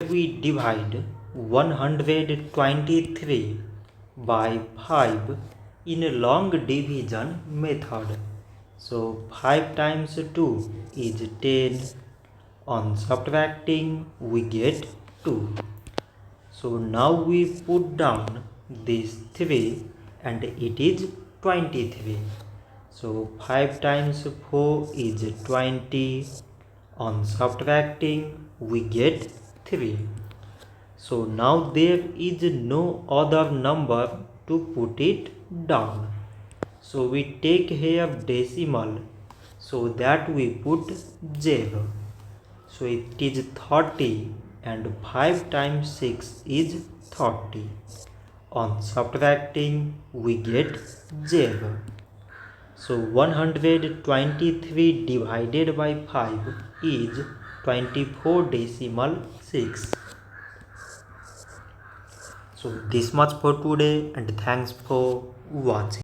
we divide 123 by 5 in a long division method. So 5 times 2 is 10. On subtracting we get 2. So now we put down this 3 and it is 23. So 5 times 4 is 20. On subtracting we get 3. So now there is no other number to put it down. So we take here decimal so that we put 0. So it is 30 and 5 times 6 is 30. On subtracting we get 0. So 123 divided by 5 is 24.6. So this much for today and thanks for watching.